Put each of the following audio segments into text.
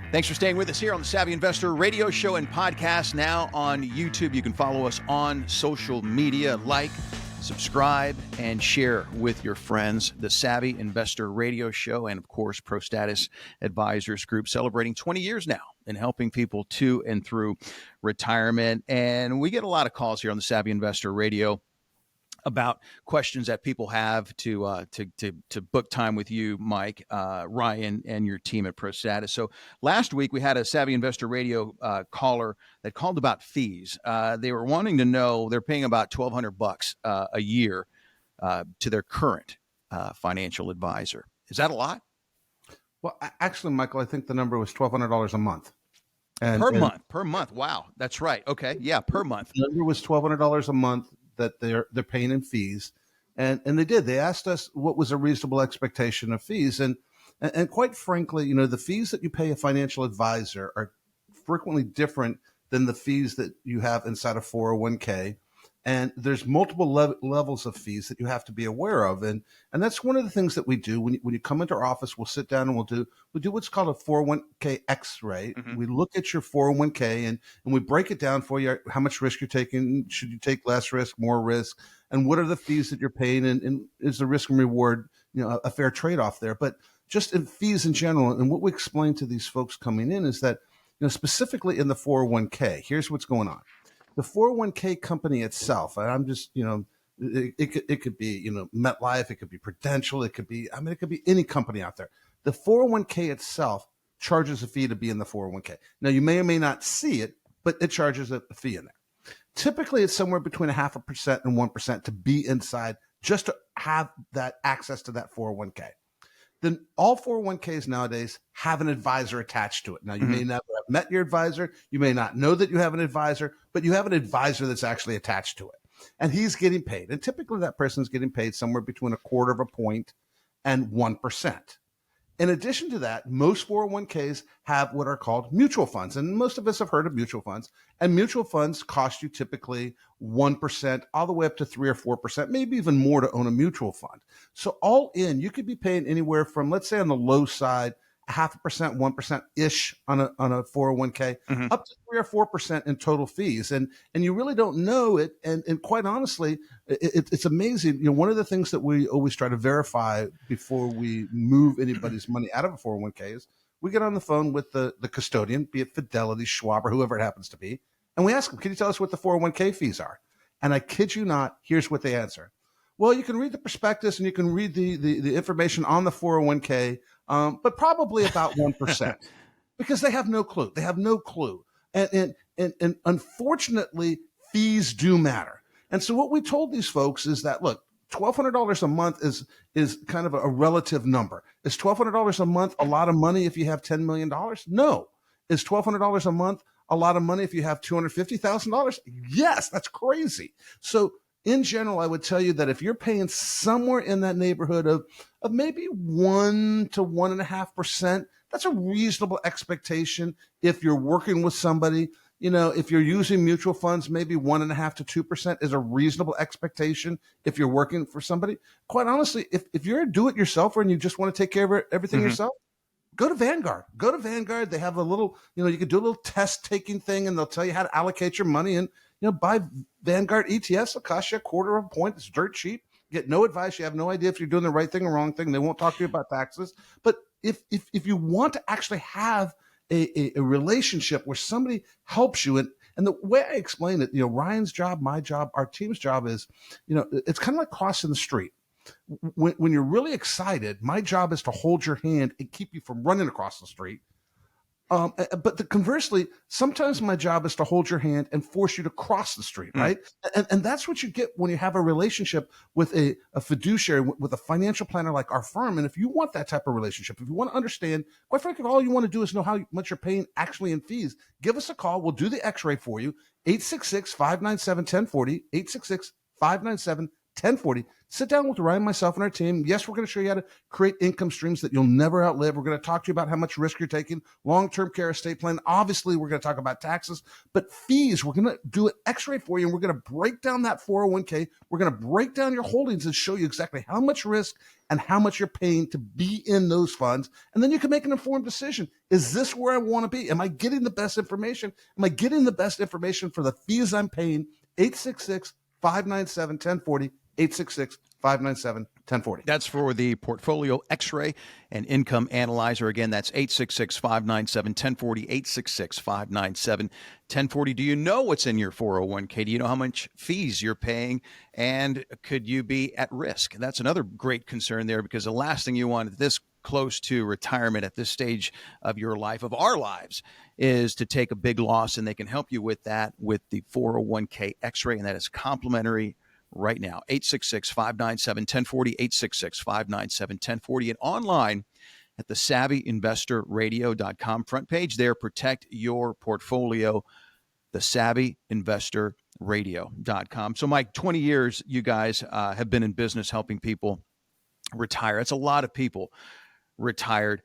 Thanks for staying with us here on the Savvy Investor Radio Show and podcast. Now on YouTube, you can follow us on social media, like, subscribe, and share with your friends. The Savvy Investor Radio Show and, of course, Prostatis Advisors Group, celebrating 20 years now in helping people to and through retirement. And we get a lot of calls here on the Savvy Investor Radio about questions that people have to book time with you, Mike, Ryan, and your team at Prostatis. So last week we had a Savvy Investor Radio caller that called about fees. They were wanting to know they're paying about $1,200 a year to their current financial advisor. Is that a lot? Well, actually, Michael, I think the number was $1,200 a month. Per month. Wow, that's right. Okay, yeah, per month. The number was $1,200 a month that they're paying in fees, and they did. They asked us what was a reasonable expectation of fees, and quite frankly, the fees that you pay a financial advisor are frequently different than the fees that you have inside a 401k. And there's multiple levels of fees that you have to be aware of. And that's one of the things that we do. When you come into our office, we'll sit down and we'll do what's called a 401k x-ray. Mm-hmm. We look at your 401k and we break it down for you, how much risk you're taking. Should you take less risk, more risk? And what are the fees that you're paying? And is the risk and reward, a fair trade-off there? But just in fees in general, and what we explain to these folks coming in is that, specifically in the 401k, here's what's going on. The 401k company itself, and I'm just, it could be, MetLife, it could be Prudential, it could be any company out there. The 401k itself charges a fee to be in the 401k. Now, you may or may not see it, but it charges a fee in there. Typically, it's somewhere between 0.5% and 1% to be inside just to have that access to that 401k. Then all 401ks nowadays have an advisor attached to it. Now, you may never have met your advisor. You may not know that you have an advisor, but you have an advisor that's actually attached to it. And he's getting paid. And typically that person's getting paid somewhere between 0.25 point and 1%. In addition to that, most 401ks have what are called mutual funds. And most of us have heard of mutual funds. And mutual funds cost you typically 1% all the way up to 3 or 4%, maybe even more to own a mutual fund. So all in, you could be paying anywhere from, let's say on the low side, 0.5%, 1%-ish on a 401k, up to 3 or 4% in total fees. And you really don't know it. And quite honestly, it's amazing. One of the things that we always try to verify before we move anybody's money out of a 401k is we get on the phone with the custodian, be it Fidelity, Schwab, or whoever it happens to be. And we ask them, can you tell us what the 401k fees are? And I kid you not, here's what they answer. Well, you can read the prospectus and you can read the information on the 401k, but probably about 1% because they have no clue. They have no clue. And unfortunately, fees do matter. And so what we told these folks is that, look, $1,200 a month is kind of a relative number. Is $1,200 a month a lot of money if you have $10 million? No. Is $1,200 a month a lot of money if you have $250,000? Yes, that's crazy. So in general, I would tell you that if you're paying somewhere in that neighborhood of maybe 1 to 1.5%, that's a reasonable expectation. If you're working with somebody, if you're using mutual funds, maybe 1.5 to 2% is a reasonable expectation. If you're working for somebody, quite honestly, if you're a do-it-yourselfer and you just want to take care of everything yourself, go to Vanguard. Go to Vanguard. They have a little, you can do a little test taking thing and they'll tell you how to allocate your money and, buy Vanguard ETFs. It'll cost you 0.25 point. It's dirt cheap. Get no advice. You have no idea if you're doing the right thing or wrong thing. They won't talk to you about taxes. But if you want to actually have a relationship where somebody helps you, and the way I explain it, Ryan's job, my job, our team's job is, it's kind of like crossing the street. When you're really excited, my job is to hold your hand and keep you from running across the street. But conversely, sometimes my job is to hold your hand and force you to cross the street, right? And that's what you get when you have a relationship with a fiduciary, with a financial planner like our firm. And if you want that type of relationship, if you want to understand, quite frankly, all you want to do is know how much you're paying actually in fees, give us a call. We'll do the x-ray for you. 866-597-1040, 866-597-1040. 1040. Sit down with Ryan, myself, and our team. Yes, we're going to show you how to create income streams that you'll never outlive. We're going to talk to you about how much risk you're taking, long-term care, estate plan. Obviously, we're going to talk about taxes, but fees, we're going to do an x-ray for you, and we're going to break down that 401k. We're going to break down your holdings and show you exactly how much risk and how much you're paying to be in those funds. And then you can make an informed decision. Is this where I want to be? Am I getting the best information? Am I getting the best information for the fees I'm paying? 866-597-1040, 866-597-1040. That's for the Portfolio X-ray and Income Analyzer. Again, that's 866-597-1040, 866-597-1040. Do you know what's in your 401k? Do you know how much fees you're paying? And could you be at risk? That's another great concern there, because the last thing you want at this close to retirement, at this stage of your life, of our lives, is to take a big loss, and they can help you with that with the 401k X-ray, and that is complimentary right now. 866-597-1040, 866-597-1040, and online at the SavvyInvestorRadio.com front page there. Protect your portfolio, the SavvyInvestorRadio.com. So, Mike, 20 years you guys have been in business helping people retire. It's a lot of people retired.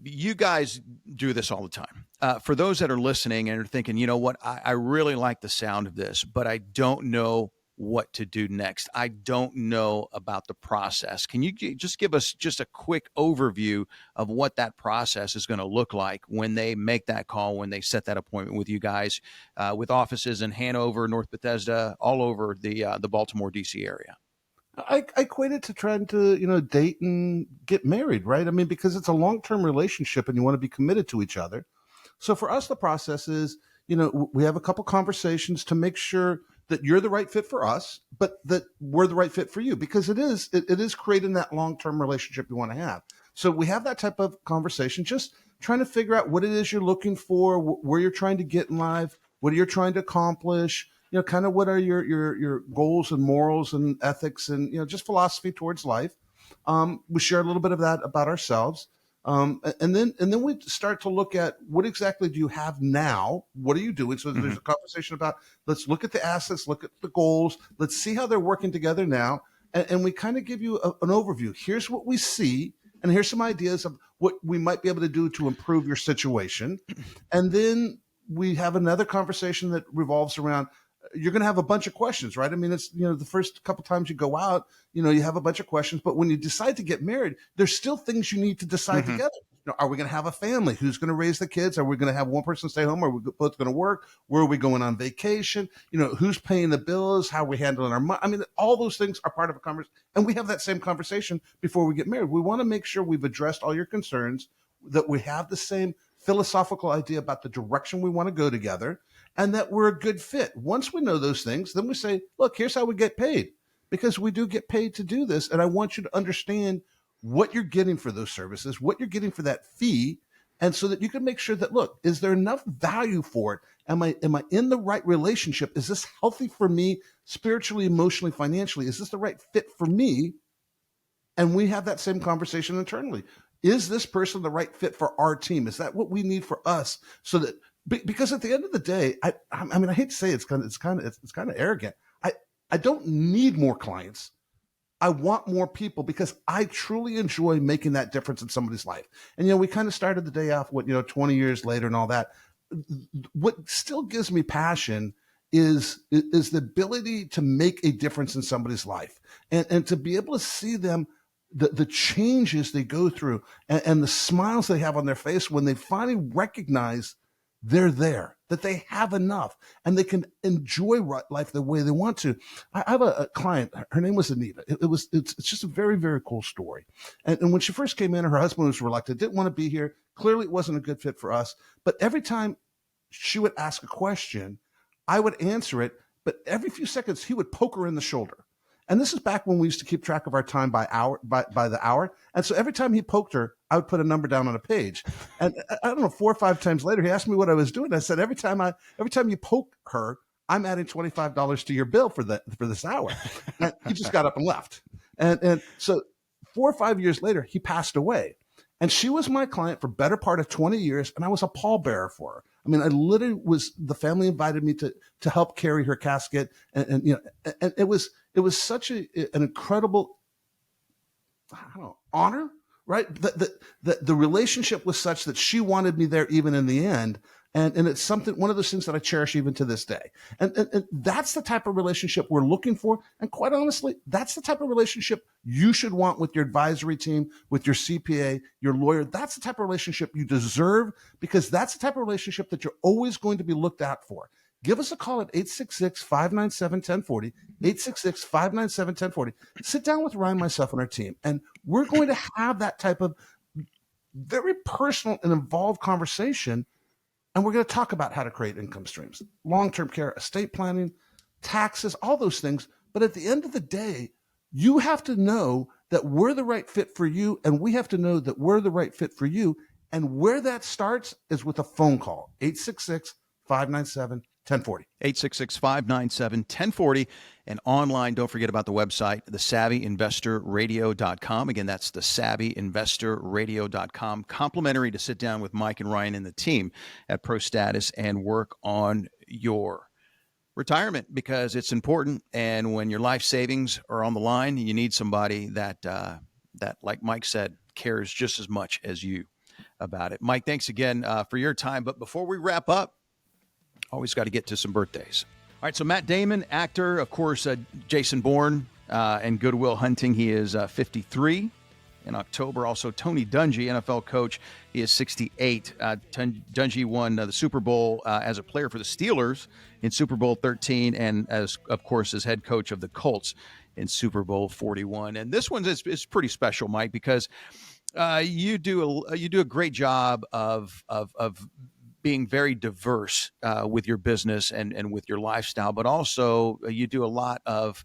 You guys do this all the time. For those that are listening and are thinking, you know what, I really like the sound of this, but I don't know what to do next. I don't know about the process. Can you just give us just a quick overview of what that process is going to look like when they make that call, when they set that appointment with you guys, with offices in Hanover, North Bethesda, all over the Baltimore, D.C. area? I equate it to trying to, date and get married, right? I mean, because it's a long-term relationship and you want to be committed to each other. So for us, the process is, we have a couple conversations to make sure that you're the right fit for us, but that we're the right fit for you, because it is creating that long-term relationship you want to have. So we have that type of conversation, just trying to figure out what it is you're looking for, where you're trying to get in life, what you're trying to accomplish, kind of what are your goals and morals and ethics and, just philosophy towards life. We share a little bit of that about ourselves. And then we start to look at what exactly do you have now? What are you doing? So there's a conversation about, let's look at the assets, look at the goals. Let's see how they're working together now. And we kind of give you an overview. Here's what we see. And here's some ideas of what we might be able to do to improve your situation. And then we have another conversation that revolves around, you're going to have a bunch of questions, right? I mean, it's, the first couple times you go out, you have a bunch of questions, but when you decide to get married, there's still things you need to decide together. Are we going to have a family? Who's going to raise the kids? Are we going to have one person stay home? Are we both going to work? Where are we going on vacation? Who's paying the bills? How are we handling our money? I mean, all those things are part of a conversation. And we have that same conversation before we get married. We want to make sure we've addressed all your concerns, that we have the same philosophical idea about the direction we want to go together, and that we're a good fit. Once we know those things, then we say, look, here's how we get paid, because we do get paid to do this. And I want you to understand what you're getting for those services, what you're getting for that fee. And so that you can make sure that, look, is there enough value for it? Am I in the right relationship? Is this healthy for me spiritually, emotionally, financially? Is this the right fit for me? And we have that same conversation internally. Is this person the right fit for our team? Is that what we need for us? So that, because at the end of the day, I mean, I hate to say it's kind of arrogant. I don't need more clients. I want more people, because I truly enjoy making that difference in somebody's life. And, we kind of started the day off with, 20 years later and all that. What still gives me passion is the ability to make a difference in somebody's life, and to be able to see them, the changes they go through, and the smiles they have on their face when they finally recognize they're there, that they have enough, and they can enjoy life the way they want to. I have a client, her name was Anita. It's just a very, very cool story. And when she first came in, her husband was reluctant, didn't want to be here. Clearly it wasn't a good fit for us. But every time she would ask a question, I would answer it. But every few seconds, he would poke her in the shoulder. And this is back when we used to keep track of our time by the hour. And so every time he poked her, I would put a number down on a page. And I don't know, 4 or 5 times later, he asked me what I was doing. I said, every time you poke her, I'm adding $25 to your bill for this hour. And he just got up and left. And so 4 or 5 years later, he passed away. And she was my client for better part of 20 years, and I was a pallbearer for her. I mean, I literally the family invited me to help carry her casket, and it was it was such an incredible, I don't know, honor, right? The relationship was such that she wanted me there even in the end. And it's one of those things that I cherish even to this day. And that's the type of relationship we're looking for. And quite honestly, that's the type of relationship you should want with your advisory team, with your CPA, your lawyer. That's the type of relationship you deserve, because that's the type of relationship that you're always going to be looked out for. Give us a call at 866-597-1040, 866-597-1040. Sit down with Ryan, myself, and our team, and we're going to have that type of very personal and involved conversation. And we're going to talk about how to create income streams, long-term care, estate planning, taxes, all those things. But at the end of the day, you have to know that we're the right fit for you, and we have to know that we're the right fit for you. And where that starts is with a phone call, 866-597-1040. 866-597-1040. And online, don't forget about the website, thesavvyinvestorradio.com. Again, that's thesavvyinvestorradio.com. Complimentary to sit down with Mike and Ryan and the team at Prostatis and work on your retirement, because it's important. And when your life savings are on the line, you need somebody that, like Mike said, cares just as much as you about it. Mike, thanks again for your time. But before we wrap up, always got to get to some birthdays. All right, so Matt Damon, actor, of course, Jason Bourne and Good Will Hunting. He is 53 in October. Also, Tony Dungy, NFL coach. He is 68. Dungy won the Super Bowl as a player for the Steelers in Super Bowl 13, and as head coach of the Colts in Super Bowl 41. And this one is pretty special, Mike, because you do a great job of being very diverse with your business and with your lifestyle, but also you do a lot of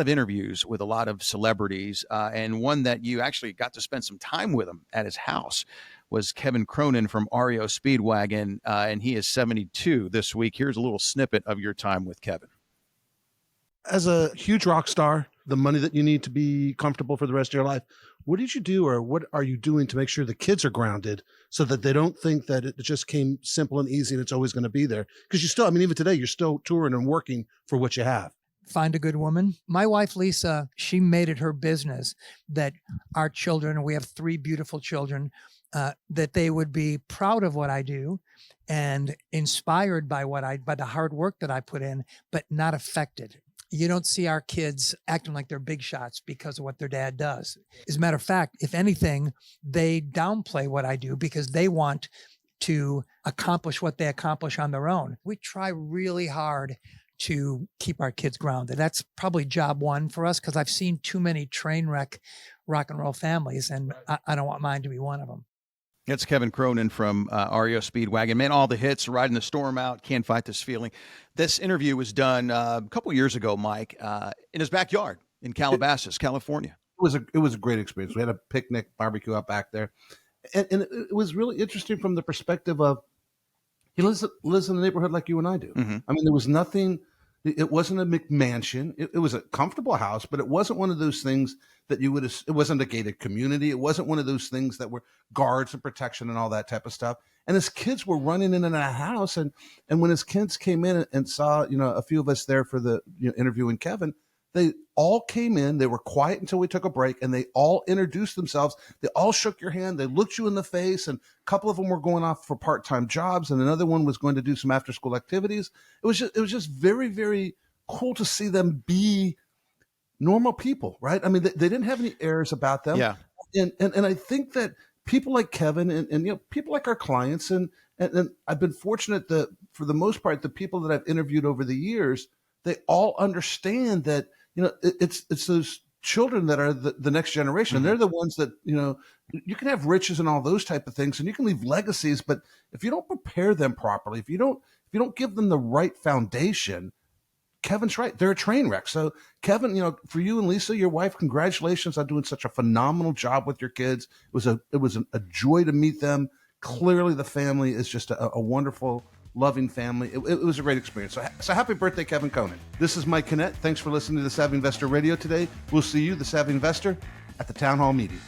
interviews with a lot of celebrities, and one that you actually got to spend some time with him at his house was Kevin Cronin from REO Speedwagon, and he is 72 this week. Here's a little snippet of your time with Kevin. As a huge rock star, the money that you need to be comfortable for the rest of your life, what did you do, or what are you doing to make sure the kids are grounded so that they don't think that it just came simple and easy and it's always going to be there? Because you still, even today, you're still touring and working for what you have. Find a good woman. My wife, Lisa, she made it her business that our children, we have 3 beautiful children, that they would be proud of what I do and inspired by by the hard work that I put in, but not affected. You don't see our kids acting like they're big shots because of what their dad does. As a matter of fact, if anything, they downplay what I do because they want to accomplish what they accomplish on their own. We try really hard to keep our kids grounded. That's probably job one for us, because I've seen too many train wreck rock and roll families, and I don't want mine to be one of them. That's Kevin Cronin from REO Speedwagon. Man, all the hits, Riding the Storm Out, Can't Fight This Feeling. This interview was done a couple years ago, Mike, in his backyard in Calabasas, California. It was a great experience. We had a picnic barbecue out back there. And it was really interesting from the perspective of he lives in a neighborhood like you and I do. Mm-hmm. There was nothing. It wasn't a McMansion. It was a comfortable house, but it wasn't one of those things that you would. It wasn't a gated community. It wasn't one of those things that were guards and protection and all that type of stuff. And his kids were running in and out of the house, and when his kids came in and saw a few of us there for the interviewing Kevin, they all came in. They were quiet until we took a break, and they all introduced themselves. They all shook your hand. They looked you in the face, and a couple of them were going off for part-time jobs, and another one was going to do some after-school activities. It was just very, very cool to see them be normal people, right? They didn't have any airs about them. Yeah. And I think that people like Kevin and people like our clients, and I've been fortunate that for the most part, the people that I've interviewed over the years, they all understand that it's those children that are the next generation. Mm-hmm. And they're the ones that, you can have riches and all those type of things, and you can leave legacies, but if you don't prepare them properly, if you don't give them the right foundation, Kevin's right, they're a train wreck. So Kevin, for you and Lisa, your wife, congratulations on doing such a phenomenal job with your kids. It was a joy to meet them. Clearly the family is just a wonderful, loving family. It was a great experience. So happy birthday, Kevin Cronin. This is Mike Kinnett. Thanks for listening to the Savvy Investor Radio today. We'll see you, the Savvy Investor, at the Town Hall meeting.